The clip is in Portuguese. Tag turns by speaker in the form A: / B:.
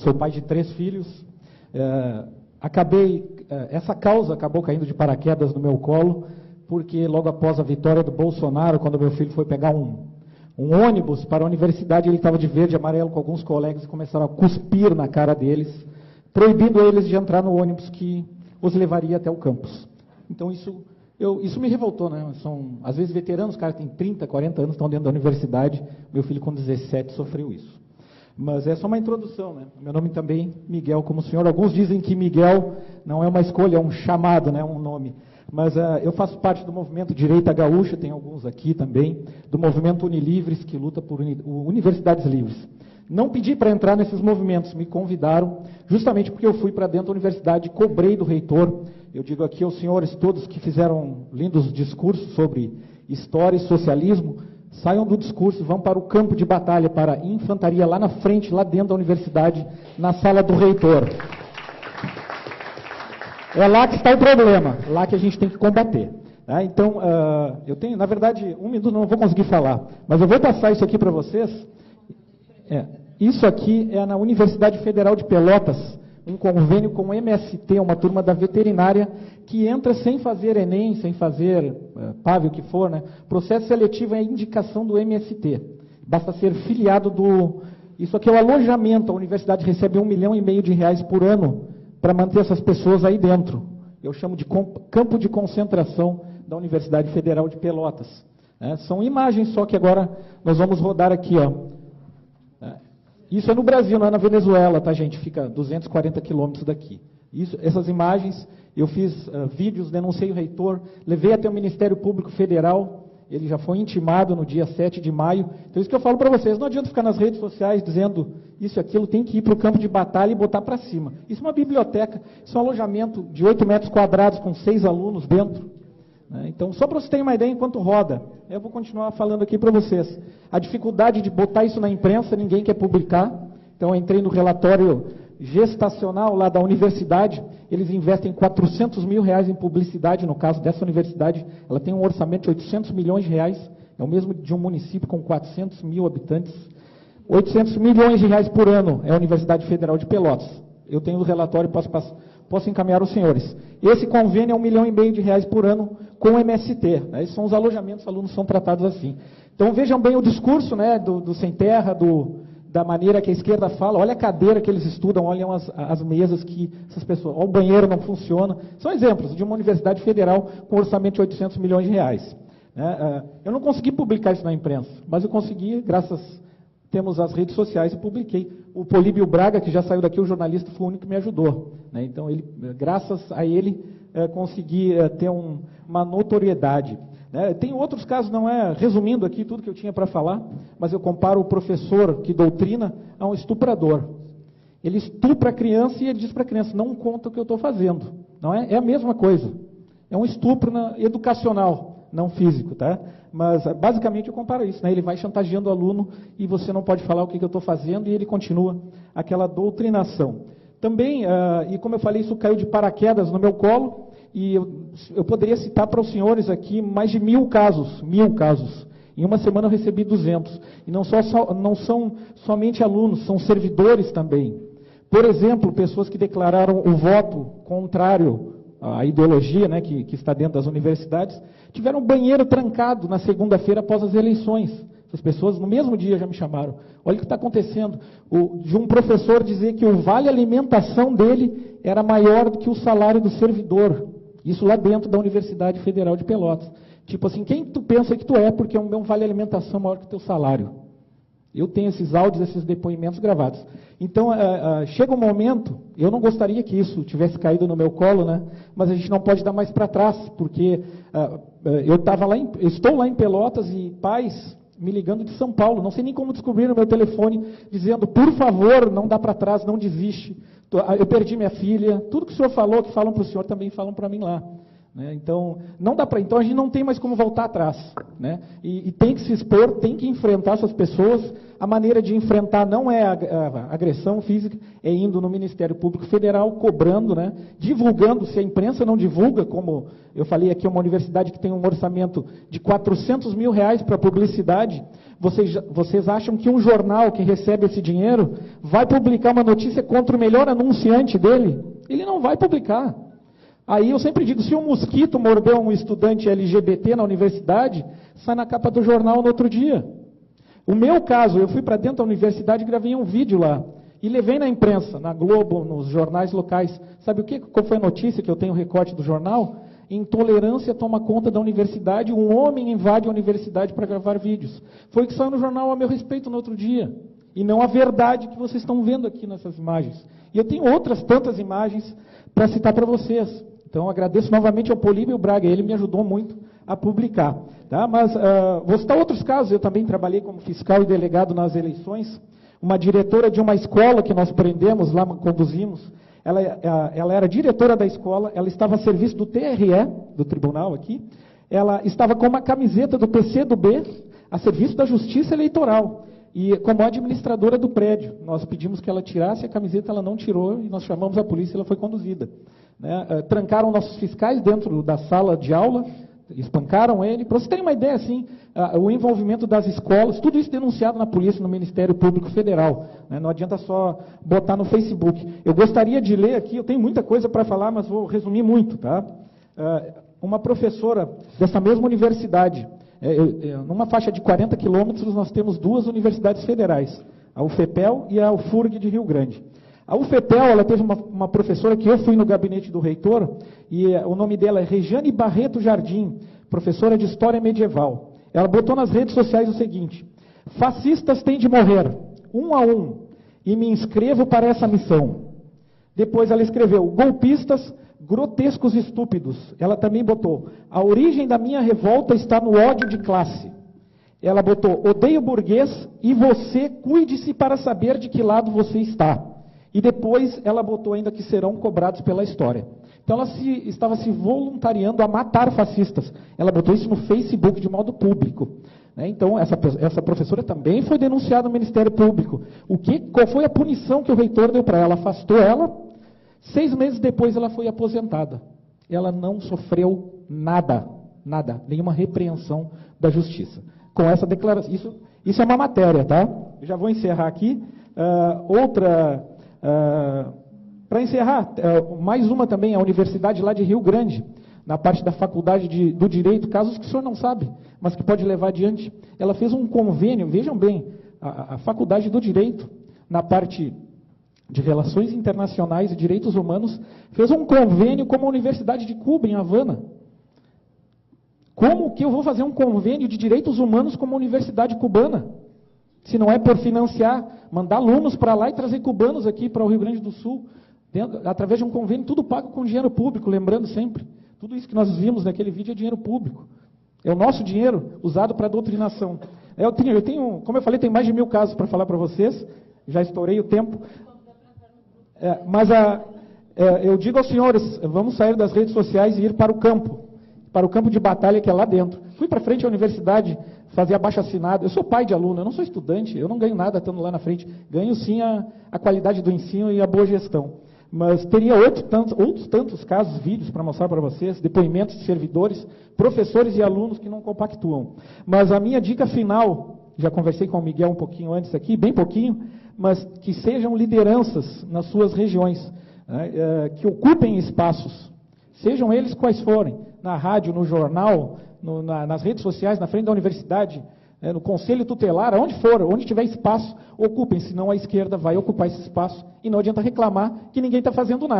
A: sou pai de 3 filhos. Essa causa acabou caindo de paraquedas no meu colo, porque logo após a vitória do Bolsonaro, quando meu filho foi pegar um ônibus para a universidade, ele estava de verde e amarelo com alguns colegas e começaram a cuspir na cara deles, proibindo eles de entrar no ônibus que os levaria até o campus. Então isso me revoltou, né? São, às vezes, veteranos, os caras têm 30, 40 anos, estão dentro da universidade. Meu filho, com 17, sofreu isso. Mas é só uma introdução, né? Meu nome também, Miguel, como o senhor. Alguns dizem que Miguel não é uma escolha, é um chamado, né? Um nome. Mas eu faço parte do movimento Direita Gaúcha, tem alguns aqui também, do movimento Unilivres, que luta por universidades livres. Não pedi para entrar nesses movimentos, me convidaram, justamente porque eu fui para dentro da universidade, cobrei do reitor. Eu digo aqui aos senhores todos que fizeram lindos discursos sobre história e socialismo, saiam do discurso, vão para o campo de batalha, para a infantaria, lá na frente, lá dentro da universidade, na sala do reitor. É lá que está o problema, lá que a gente tem que combater. Tá? Então, eu tenho, na verdade, 1 minuto não vou conseguir falar, mas eu vou passar isso aqui para vocês. Isso aqui é na Universidade Federal de Pelotas, um convênio com o MST, uma turma da veterinária, que entra sem fazer Enem, sem fazer PAV, o que for, né? Processo seletivo é a indicação do MST. Basta ser filiado do... Isso aqui é o alojamento, a universidade recebe R$1,5 milhão por ano para manter essas pessoas aí dentro. Eu chamo de campo de concentração da Universidade Federal de Pelotas. São imagens só que agora nós vamos rodar aqui, ó. Isso é no Brasil, não é na Venezuela, tá, gente? Fica 240 quilômetros daqui. Essas imagens, eu fiz vídeos, denunciei o reitor, levei até o Ministério Público Federal, ele já foi intimado no dia 7 de maio. Então, isso que eu falo para vocês, não adianta ficar nas redes sociais dizendo isso e aquilo, tem que ir para o campo de batalha e botar para cima. Isso é uma biblioteca, isso é um alojamento de 8 metros quadrados com 6 alunos dentro. Então, só para vocês terem uma ideia, enquanto roda, eu vou continuar falando aqui para vocês. A dificuldade de botar isso na imprensa, ninguém quer publicar. Então, eu entrei no relatório gestacional lá da universidade, eles investem R$400 mil em publicidade, no caso dessa universidade, ela tem um orçamento de R$800 milhões, é o mesmo de um município com 400 mil habitantes. R$800 milhões por ano é a Universidade Federal de Pelotas. Eu tenho o relatório, posso encaminhar os senhores. Esse convênio é R$1,5 milhão por ano com o MST. Né? Esses são os alojamentos, os alunos são tratados assim. Então vejam bem o discurso, né, do sem terra, da maneira que a esquerda fala. Olha a cadeira que eles estudam, olham as mesas que essas pessoas... Olha, o banheiro não funciona. São exemplos de uma universidade federal com orçamento de R$800 milhões. Né? Eu não consegui publicar isso na imprensa, mas eu consegui, temos as redes sociais e publiquei. O Políbio Braga, que já saiu daqui, o jornalista, foi o único que me ajudou. Né? Então, graças a ele, consegui ter uma notoriedade. Né? Tem outros casos, não é resumindo aqui tudo que eu tinha para falar, mas eu comparo o professor que doutrina a um estuprador. Ele estupra a criança e ele diz para a criança, não conta o que eu estou fazendo. Não é? É a mesma coisa. É um estupro educacional, não físico, tá? Mas, basicamente, eu comparo isso, né? Ele vai chantageando o aluno e você não pode falar o que eu estou fazendo e ele continua aquela doutrinação. Também, e como eu falei, isso caiu de paraquedas no meu colo e eu poderia citar para os senhores aqui mais de 1.000 casos, 1.000 casos. Em uma semana eu recebi 200. E não são somente alunos, são servidores também. Por exemplo, pessoas que declararam o voto contrário à ideologia, né, que está dentro das universidades, tiveram um banheiro trancado na segunda-feira após as eleições. As pessoas no mesmo dia já me chamaram. Olha o que está acontecendo. De um professor dizer que o vale alimentação dele era maior do que o salário do servidor. Isso lá dentro da Universidade Federal de Pelotas. Tipo assim, quem tu pensa que tu é, porque é um vale alimentação maior que o teu salário. Eu tenho esses áudios, esses depoimentos gravados. Então, chega um momento, eu não gostaria que isso tivesse caído no meu colo, né? Mas a gente não pode dar mais para trás, porque estou lá em Pelotas e pais me ligando de São Paulo, não sei nem como descobrir no meu telefone, dizendo, por favor, não dá para trás, não desiste. Eu perdi minha filha, tudo que o senhor falou, que falam para o senhor, também falam para mim lá. né? Então, não dá para. Então, a gente não tem mais como voltar atrás, né? E tem que se expor, tem que enfrentar essas pessoas. A maneira de enfrentar não é a agressão física, é indo no Ministério Público Federal, cobrando, né? Divulgando. Se a imprensa não divulga, como eu falei aqui, uma universidade que tem um orçamento de R$400 mil para publicidade, vocês acham que um jornal que recebe esse dinheiro vai publicar uma notícia contra o melhor anunciante dele? Ele não vai publicar. Aí eu sempre digo, se um mosquito mordeu um estudante LGBT na universidade, sai na capa do jornal no outro dia. O meu caso, eu fui para dentro da universidade e gravei um vídeo lá. E levei na imprensa, na Globo, nos jornais locais. Sabe qual foi a notícia que eu tenho recorte do jornal? Intolerância toma conta da universidade, um homem invade a universidade para gravar vídeos. Foi o que saiu no jornal a meu respeito no outro dia. E não a verdade que vocês estão vendo aqui nessas imagens. E eu tenho outras tantas imagens para citar para vocês. Então, agradeço novamente ao Políbio Braga, ele me ajudou muito a publicar. Tá? Mas vou citar outros casos, eu também trabalhei como fiscal e delegado nas eleições. Uma diretora de uma escola que nós prendemos lá, conduzimos, ela era diretora da escola, ela estava a serviço do TRE, do tribunal aqui, ela estava com uma camiseta do PCdoB, a serviço da Justiça Eleitoral, e como administradora do prédio. Nós pedimos que ela tirasse a camiseta, ela não tirou, e nós chamamos a polícia e ela foi conduzida. Né? Trancaram nossos fiscais dentro da sala de aula, espancaram ele. Para vocês terem uma ideia, assim, o envolvimento das escolas, tudo isso denunciado na polícia, no Ministério Público Federal. Né? Não adianta só botar no Facebook. Eu gostaria de ler aqui, eu tenho muita coisa para falar, mas vou resumir muito. Tá? Uma professora dessa mesma universidade, numa faixa de 40 quilômetros, nós temos duas universidades federais, a UFPEL e a UFURG de Rio Grande. A UFPEL, ela teve uma professora que eu fui no gabinete do reitor, e o nome dela é Regiane Barreto Jardim, professora de História Medieval. Ela botou nas redes sociais o seguinte: fascistas têm de morrer, um a um, e me inscrevo para essa missão. Depois ela escreveu, golpistas, grotescos e estúpidos. Ela também botou, a origem da minha revolta está no ódio de classe. Ela botou, odeio burguês e você cuide-se para saber de que lado você está. E depois ela botou ainda que serão cobrados pela história. Então ela estava se voluntariando a matar fascistas. Ela botou isso no Facebook de modo público. Então essa professora também foi denunciada no Ministério Público. Qual foi a punição que o reitor deu para ela? Afastou ela. 6 meses depois ela foi aposentada. Ela não sofreu nada, nenhuma repreensão da justiça. Com essa declaração, isso é uma matéria, tá? Eu já vou encerrar aqui. Para encerrar, mais uma também, a Universidade lá de Rio Grande, na parte da Faculdade do Direito, casos que o senhor não sabe, mas que pode levar adiante. Ela fez um convênio, vejam bem, a Faculdade do Direito, na parte de Relações Internacionais e Direitos Humanos, fez um convênio com a Universidade de Cuba, em Havana. Como que eu vou fazer um convênio de direitos humanos com uma universidade cubana? Se não é por financiar, mandar alunos para lá e trazer cubanos aqui para o Rio Grande do Sul, através de um convênio, tudo pago com dinheiro público, lembrando sempre, tudo isso que nós vimos naquele vídeo é dinheiro público. É o nosso dinheiro usado para doutrinação. Eu tenho, como eu falei, tem mais de 1000 casos para falar para vocês, já estourei o tempo. Eu digo aos senhores, vamos sair das redes sociais e ir para o campo de batalha que é lá dentro. Fui para frente à universidade, fazer abaixo-assinado. Eu sou pai de aluno, eu não sou estudante, eu não ganho nada estando lá na frente. Ganho sim a qualidade do ensino e a boa gestão. Mas teria outros tantos casos, vídeos para mostrar para vocês, depoimentos de servidores, professores e alunos que não compactuam. Mas a minha dica final, já conversei com o Miguel um pouquinho antes aqui, bem pouquinho, mas que sejam lideranças nas suas regiões, né, que ocupem espaços, sejam eles quais forem, na rádio, no jornal, nas redes sociais, na frente da universidade, no conselho tutelar, aonde for, onde tiver espaço, ocupem, senão a esquerda vai ocupar esse espaço e não adianta reclamar que ninguém está fazendo nada.